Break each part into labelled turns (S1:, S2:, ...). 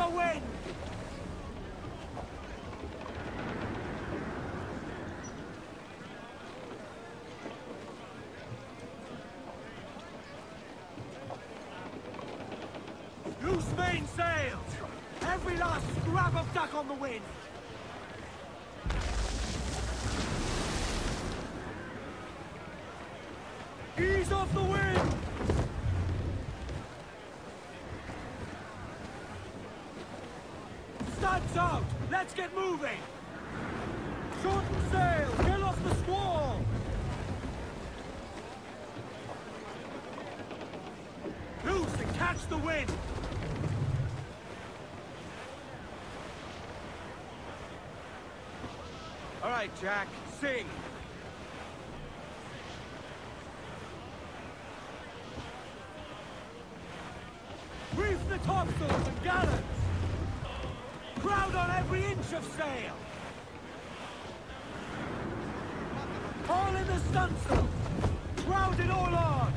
S1: the wind! Loose mainsails! Every last scrap of duck on the wind! Ease off the wind! Studs out! Let's get moving! Shorten sail! Get off the squall! Loose and catch the wind! All right, Jack, sing! Reef the topsails and gallants! Crowd on every inch of sail! Haul in the stunsail! Crowd it all on!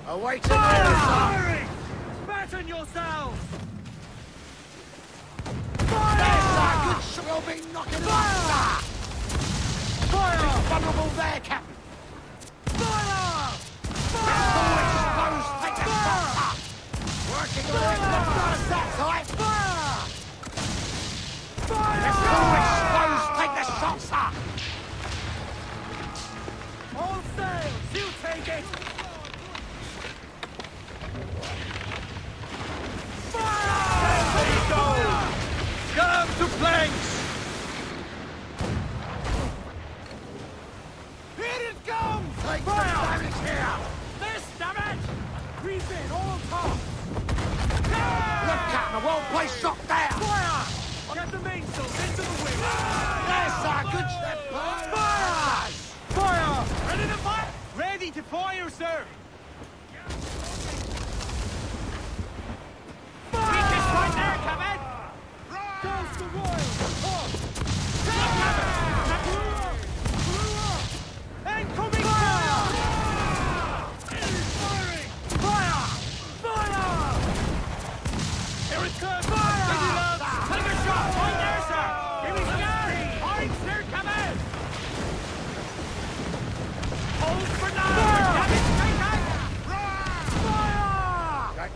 S2: Await
S1: firing! Batten yourselves! Fire!
S2: There's our good ship will be knocking fire!
S1: Fire!
S2: He's vulnerable there, Captain.
S1: Fire!
S2: Fire!
S1: Fire!
S2: Take the shots up! Working on it, not that side!
S1: Fire! Fire!
S2: Let's go exposed, take the shots up!
S1: All sails, you take it! Come to planks! Here it comes!
S2: Take the damage here!
S1: This, damn it! Reef in, all tops!
S2: Look, Captain, a well-placed shot there!
S1: Fire! Get the mainsails into the wind!
S2: There's our good ship!
S1: Fire! Fire! Ready to fire? Ready to fire, sir! Weakest right there, Captain! Goes the royal! Incoming fire! Firing! Fire! Fire! Here it comes! Fire! Take a shot! Right there, sir! Here we go! Points, sir, come in! Hold for now! Captain, straight out! Fire!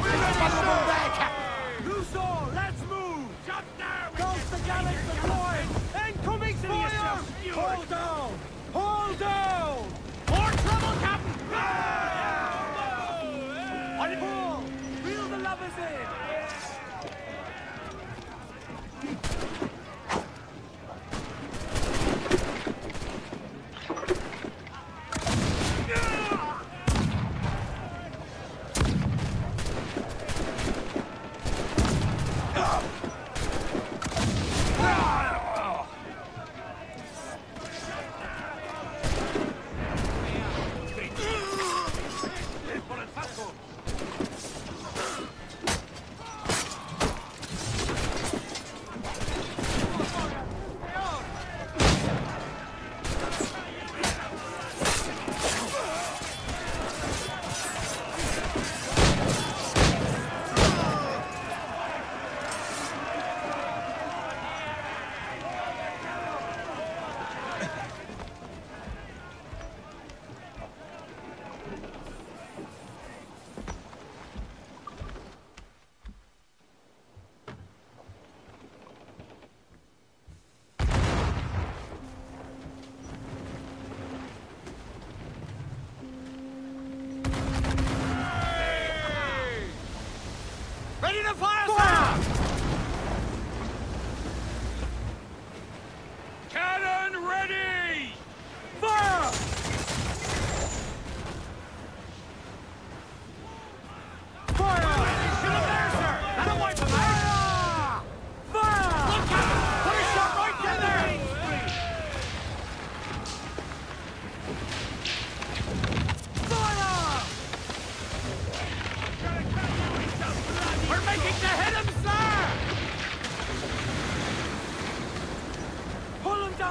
S2: We're vulnerable there, Captain!
S1: Loose all! Let's move! Jump down! Goes the gallants deployed! Incoming fire! Hold down! Hold down! More trouble, Captain! On it! Pull! Reel the lubbers in!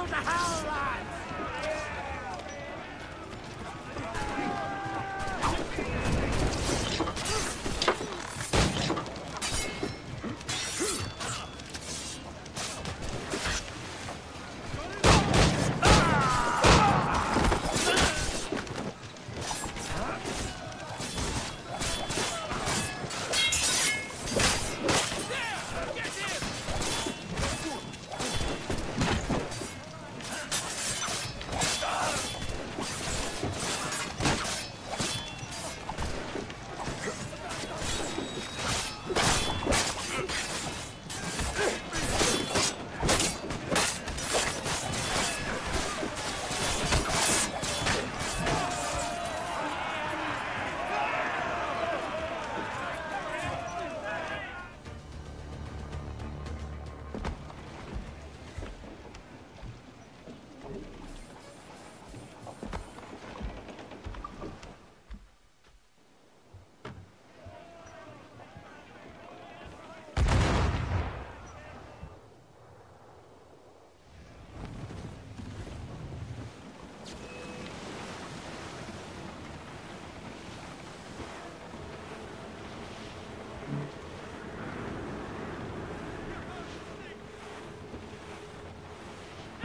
S2: to hell, lads!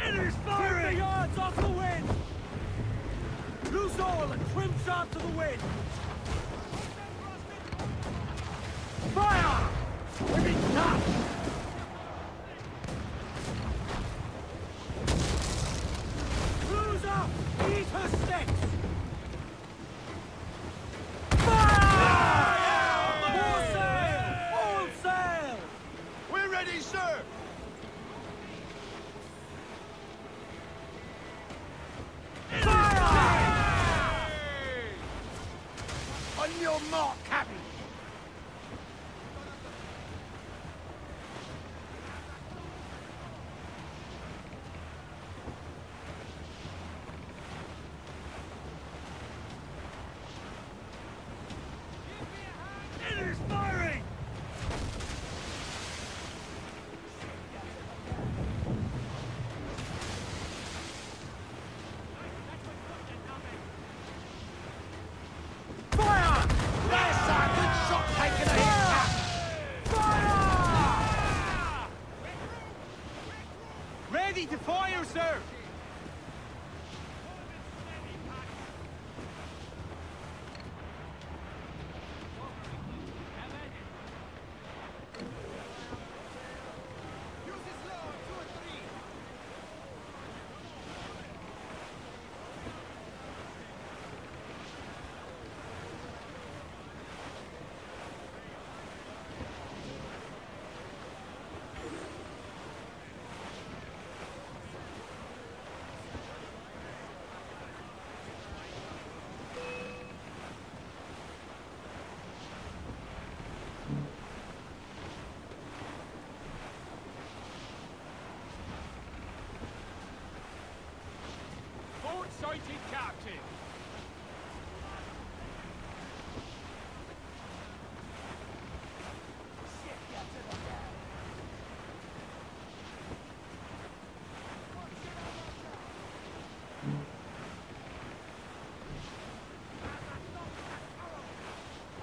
S1: Enemy's firing! 50 yards off the wind! Loose all and trim sharp to the wind! Fire! We've been cut! Cruise up! Eat her sticks! Fire! More sail! All sail!
S2: We're ready, sir! On your mark, Captain!
S1: Enemy's firing! Fire!
S2: There's a good shot taken ahead,
S1: Fire! Ready to fire, sir!
S3: Sighted, Captain.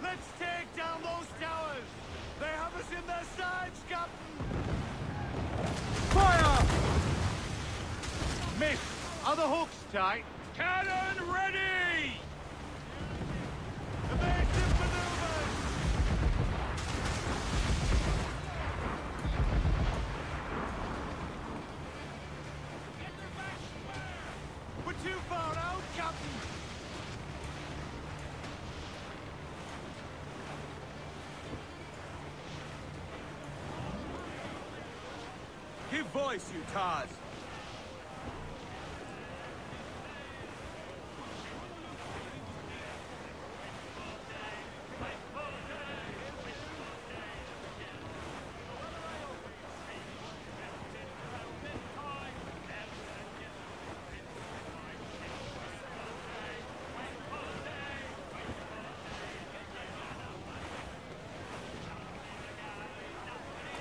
S1: Let's take down those towers! They have us in their sights, Captain! Fire! Miss! Are the hooks tight?
S3: Cannon ready!
S1: Evasive maneuvers! We're too far out, Captain! Give voice, you tars!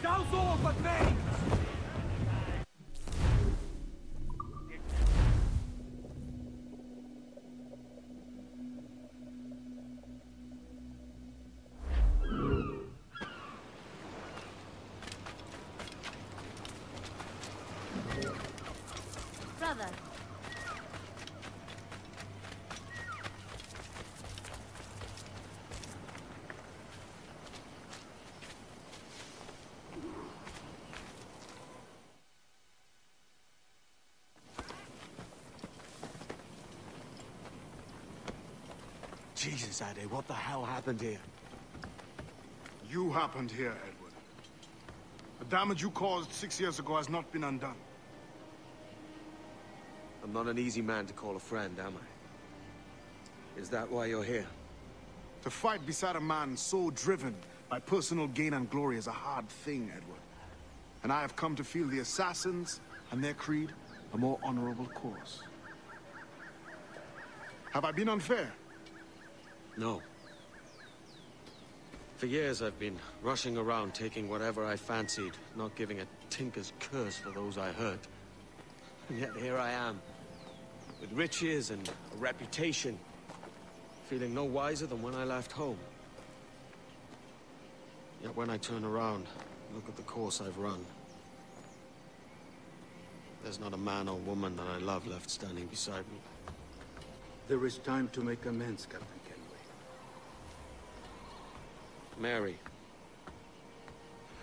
S1: Douse all but veins! Jesus, Addy, what the hell happened here?
S4: You happened here, Edward. The damage you caused 6 years ago has not been undone.
S1: I'm not an easy man to call a friend, am I? Is that why you're here?
S4: To fight beside a man so driven by personal gain and glory is a hard thing, Edward. And I have come to feel the assassins and their creed a more honorable course. Have I been unfair?
S1: No. For years I've been rushing around taking whatever I fancied, not giving a tinker's curse for those I hurt. And yet here I am, with riches and a reputation, feeling no wiser than when I left home. Yet when I turn around, look at the course I've run, there's not a man or woman that I love left standing beside me.
S5: There is time to make amends, Captain Kenway.
S1: Mary.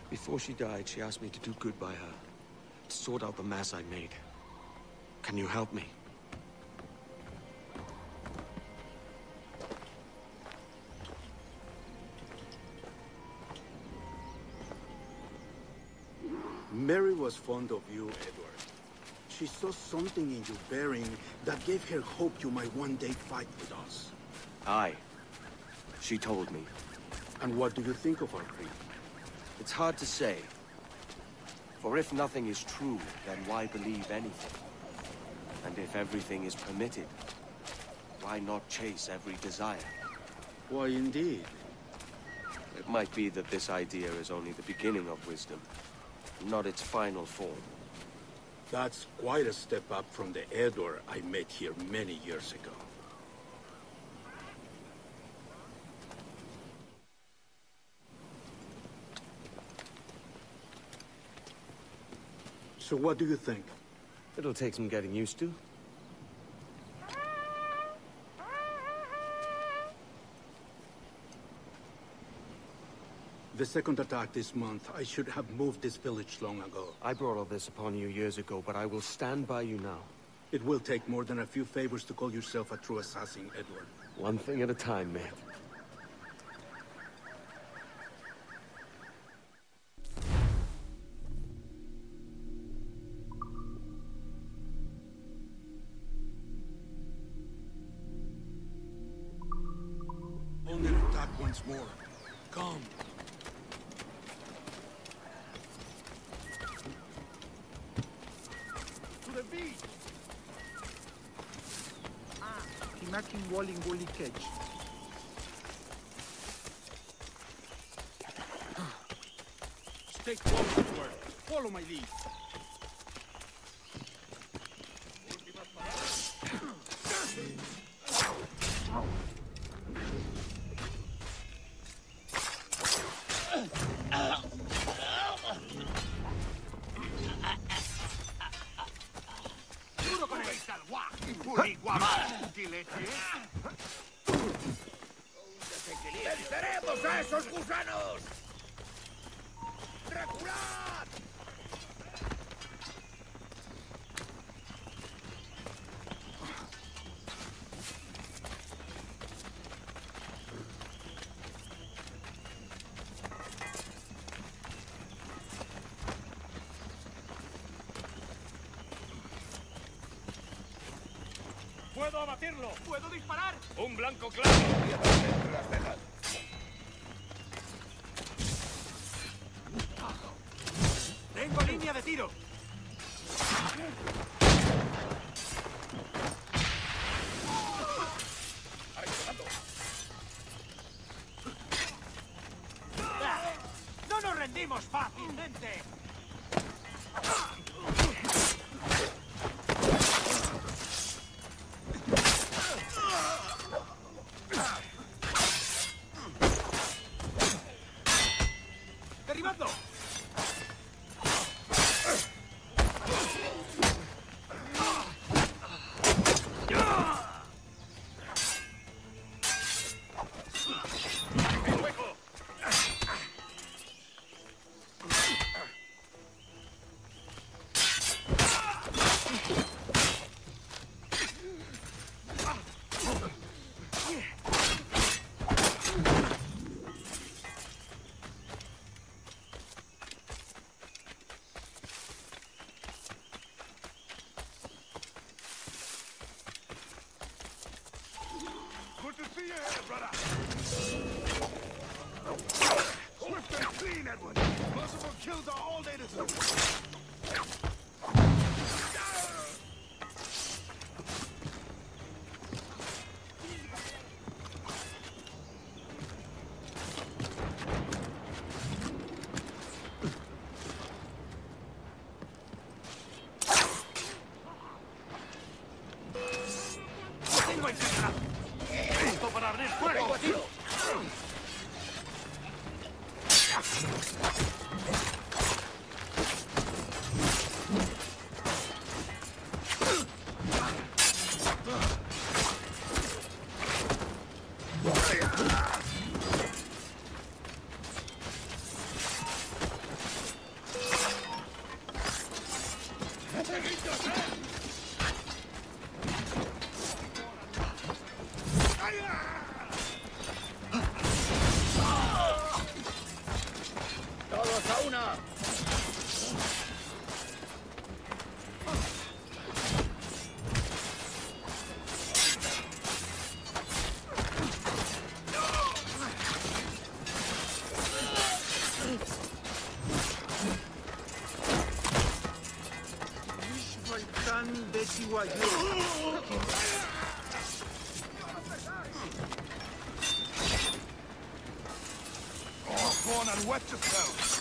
S1: Before she died, she asked me to do good by her, to sort out the mess I made. Can you help me?
S5: Mary was fond of you, Edward. She saw something in your bearing that gave her hope you might one day fight with us.
S1: Aye. She told me.
S5: And what do you think of our creed?
S6: It's hard to say. For if nothing is true, then why believe anything? And if everything is permitted, why not chase every desire?
S5: Why, indeed.
S6: It might be that this idea is only the beginning of wisdom, not its final form.
S5: That's quite a step up from the Edward I met here many years ago. So what do you think?
S1: It'll take some getting used to.
S5: The second attack this month, I should have moved this village long ago.
S1: I brought all this upon you years ago, but I will stand by you now.
S5: It will take more than a few favors to call yourself a true assassin, Edward.
S1: One thing at a time, mate.
S5: Only attack once more. Come.
S2: To the beach! Hinakin walling woolly catch.
S3: Stay close, Edward. Follow my lead.
S2: ¡Venceremos a esos gusanos! ¡Reculad!
S3: ¡Puedo abatirlo!
S2: ¡Puedo disparar!
S3: ¡Un blanco claro!
S2: ¡Tengo línea de tiro! ¡No nos rendimos fácilmente! ¡Derribadlo!
S5: see why you...
S2: Go on and wet yourself.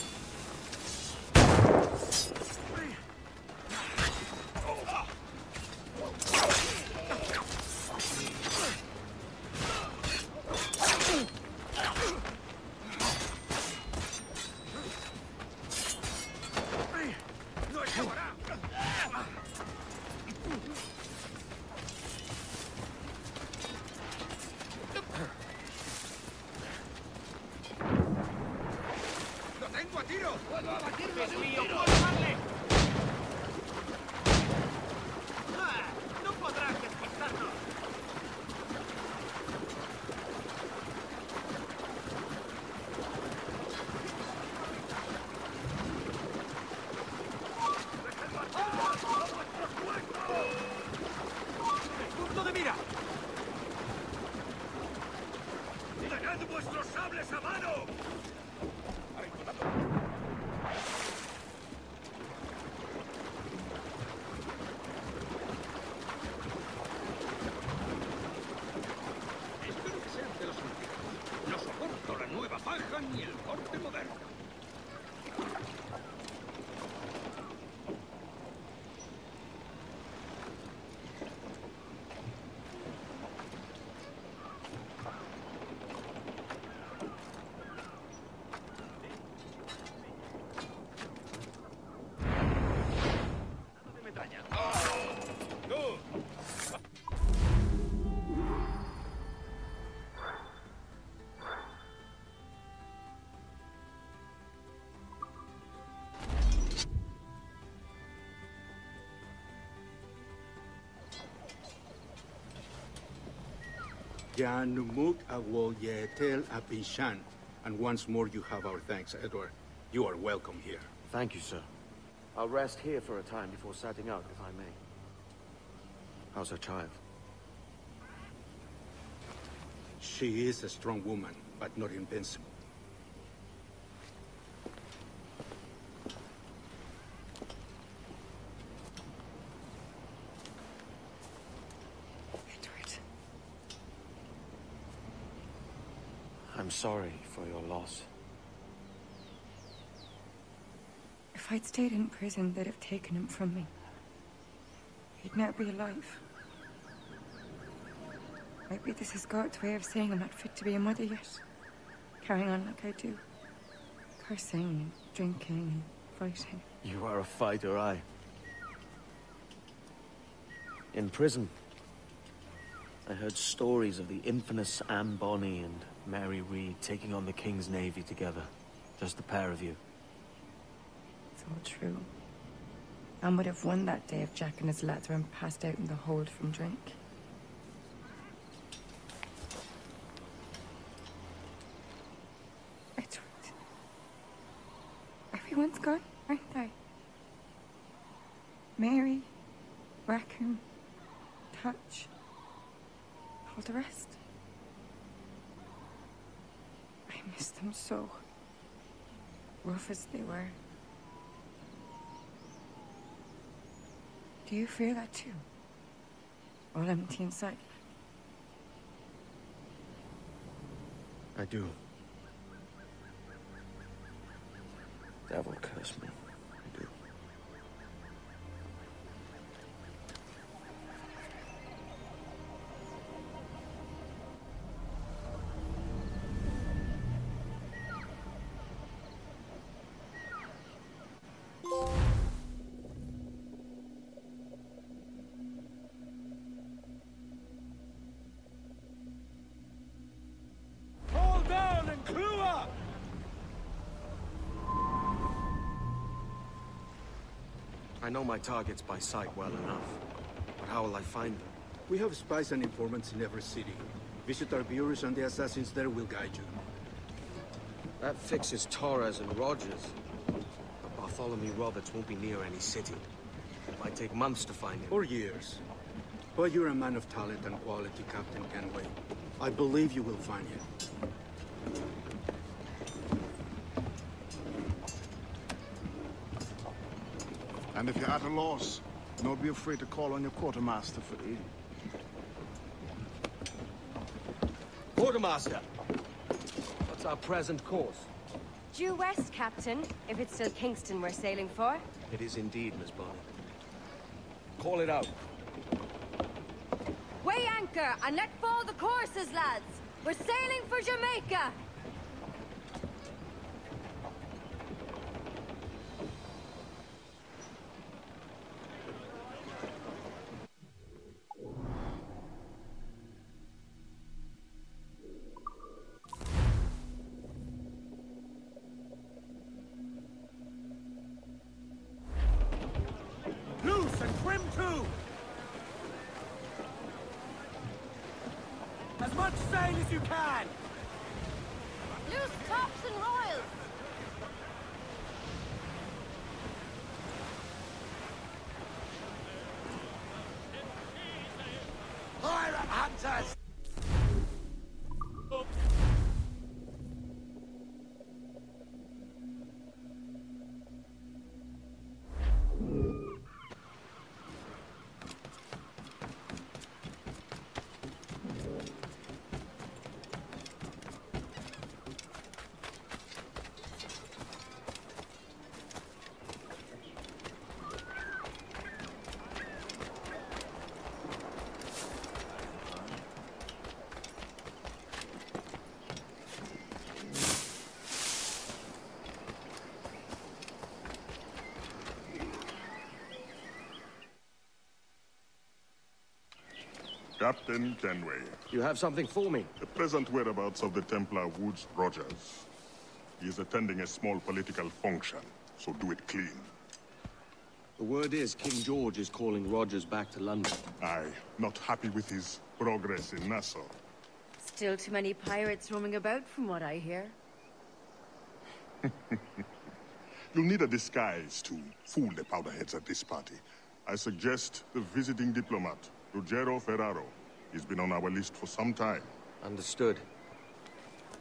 S5: Janumuk awol yetel apishan. And once more you have our thanks, Edward. You are welcome here.
S1: Thank you, sir. I'll rest here for a time before setting out, if I may. How's her child?
S5: She is a strong woman, but not invincible.
S1: I'm sorry for your loss.
S7: If I'd stayed in prison, they'd have taken him from me. He'd never be alive. Maybe this is God's way of saying I'm not fit to be a mother yet. Carrying on like I do. Cursing and drinking and fighting.
S1: You are a fighter, aye. In prison, I heard stories of the infamous Anne Bonny and Mary Read taking on the King's Navy together. Just the pair of you.
S7: It's all true. Anne would have won that day if Jack and his lads weren't passed out in the hold from drink. Edward. Everyone's gone, aren't they? Mary, Raccoon, Touch, all the rest. I miss them so. Rough as they were. Do you feel that too? All empty inside?
S1: I do. Devil curse me. I do. I know my targets by sight well enough, but how will I find them?
S5: We have spies and informants in every city. Visit our bureaus and the assassins there will guide you.
S1: That fixes Torres and Rogers. But Bartholomew Roberts won't be near any city. It might take months to find him.
S5: Or years. But you're a man of talent and quality, Captain Kenway. I believe you will find him.
S4: And if you're at a loss, Don't be afraid to call on your quartermaster for aid.
S1: Quartermaster! What's our present course?
S8: Due west, Captain, if it's still Kingston we're sailing for.
S1: It is indeed, Miss Bonnet. Call it out.
S8: Weigh anchor and let fall the courses, lads! We're sailing for Jamaica!
S3: Loose and trim too! As much sail as you can!
S8: Loose tops and royals!
S2: Pirate hunters!
S9: Captain Kenway,
S1: You have something for me?
S9: the present whereabouts of the Templar Woods Rogers. He is attending a small political function, so do it clean.
S1: The word is King George is calling Rogers back to London.
S9: Aye, not happy with his progress in Nassau.
S8: Still too many pirates roaming about from what I hear.
S9: You'll need a disguise to fool the powderheads at this party. I suggest the visiting diplomat, Ruggiero Ferraro. He's been on our list for some time.
S1: Understood.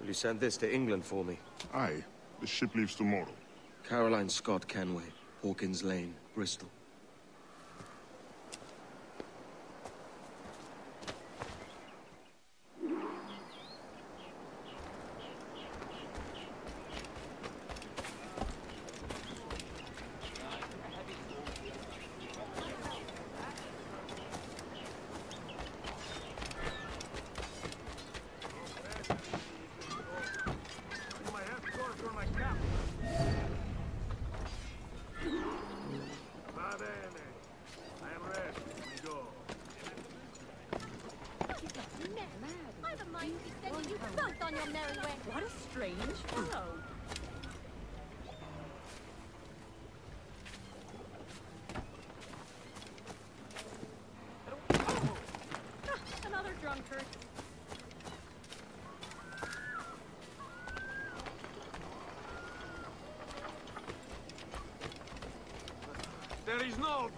S1: Will you send this to England for me?
S9: Aye, the ship leaves tomorrow.
S1: Caroline Scott Kenway, Hawkins Lane, Bristol.
S10: What a strange fellow. Another drunkard.
S3: There is no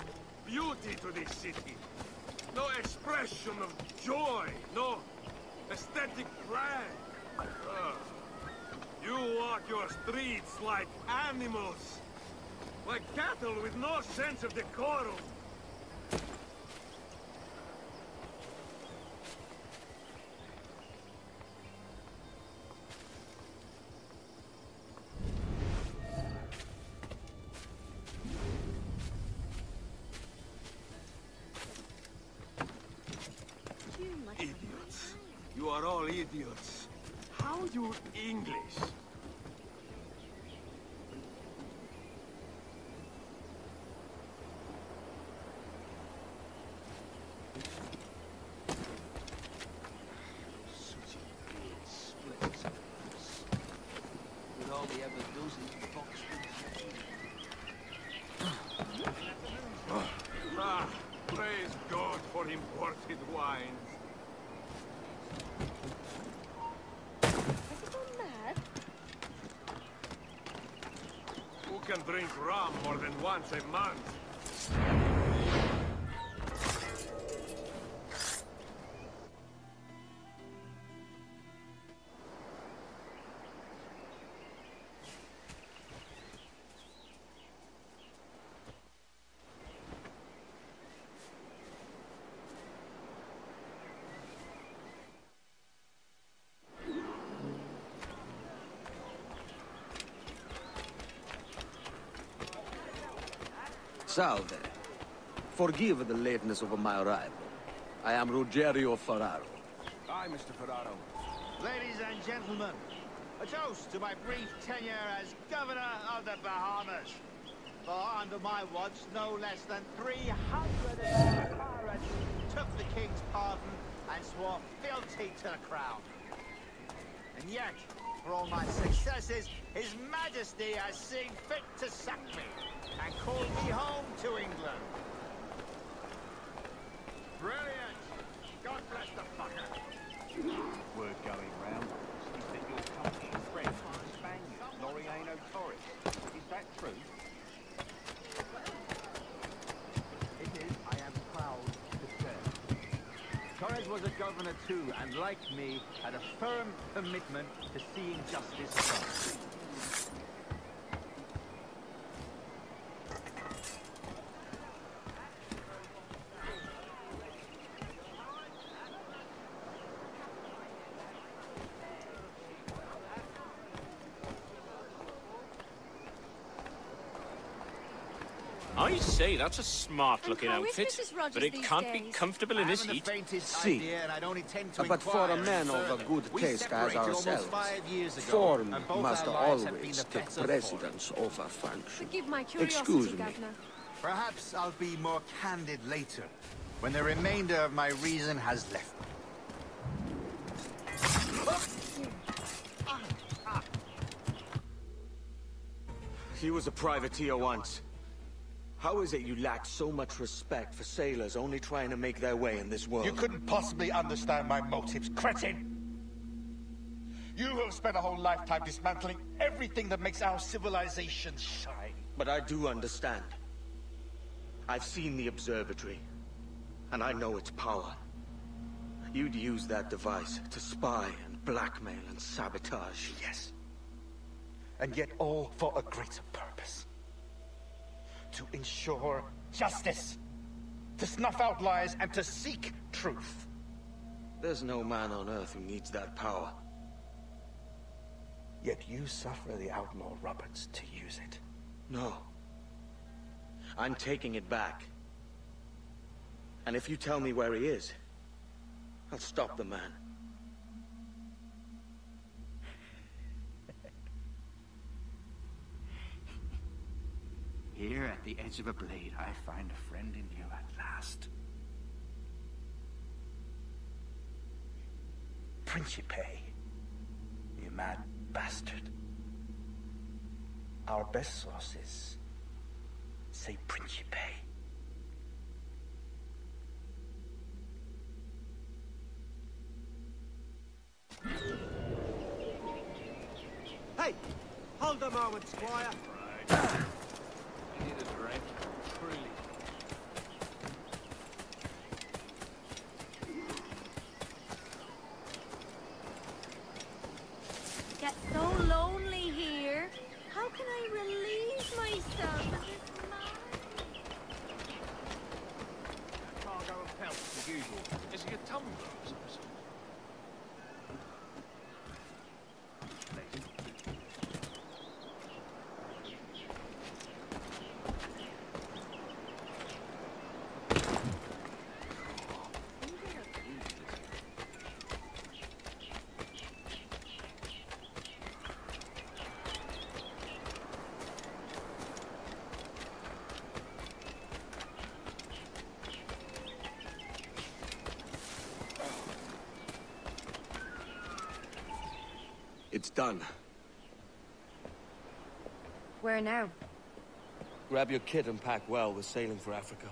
S3: beauty to this city. No expression of joy. No aesthetic pride. You walk your streets like animals. Like cattle with no sense of decorum. Idiots. You are all idiots. How you English?
S2: With all the ever does in the box.
S3: Ah, praise God for imported wines. Who can drink rum more than once a month?
S1: Salve. Forgive the lateness of my arrival. I am Rogério Ferraro.
S2: Hi, Mr. Ferraro.
S11: Ladies and gentlemen, a toast to my brief tenure as Governor of the Bahamas. For under my watch, no less than 300 pirates took the King's pardon and swore fealty to the crown. And yet, for all my successes, His Majesty has seen fit to sack me and call me home to England. Brilliant! God bless the fucker!
S2: Word going round is that your company is friends with the Spaniards, Laureano Torres. Is that true? It is. I am proud to say. Torres was a governor too, and like me, had a firm commitment to seeing justice done.
S12: I say, that's a smart-looking outfit, but it can't be comfortable in this heat.
S1: See, but for a man of a good taste as ourselves, form must always take precedence over function.
S8: Forgive my curiosity,
S1: Excuse me.
S8: Governor.
S11: Perhaps I'll be more candid later, when the remainder of my reason has left me.
S1: He was a privateer once. How is it you lack so much respect for sailors only trying to make their way in this world?
S13: You couldn't possibly understand my motives, cretin! You have spent a whole lifetime dismantling everything that makes our civilization shine.
S1: But I do understand. I've seen the observatory, and I know its power. You'd use that device to spy and blackmail and sabotage.
S13: Yes. And yet all for a greater purpose. To ensure justice, to snuff out lies, and to seek truth.
S1: There's no man on Earth who needs that power.
S13: Yet you suffer the outlaw Roberts to use it.
S1: No. I'm taking it back. And if you tell me where he is, I'll stop the man.
S2: Here at the edge of a blade, I find a friend in you at last.
S13: Principe, you mad bastard. Our best sources say Principe.
S11: Hey! Hold a moment, Squire.
S3: Need a drink, truly.
S8: Get so lonely here. How can I relieve myself of this man?
S3: Cargo of pelts, as usual. Is he a tumbler or some sort?
S1: It's done.
S7: Where now?
S1: Grab your kit and pack well. We're sailing for Africa.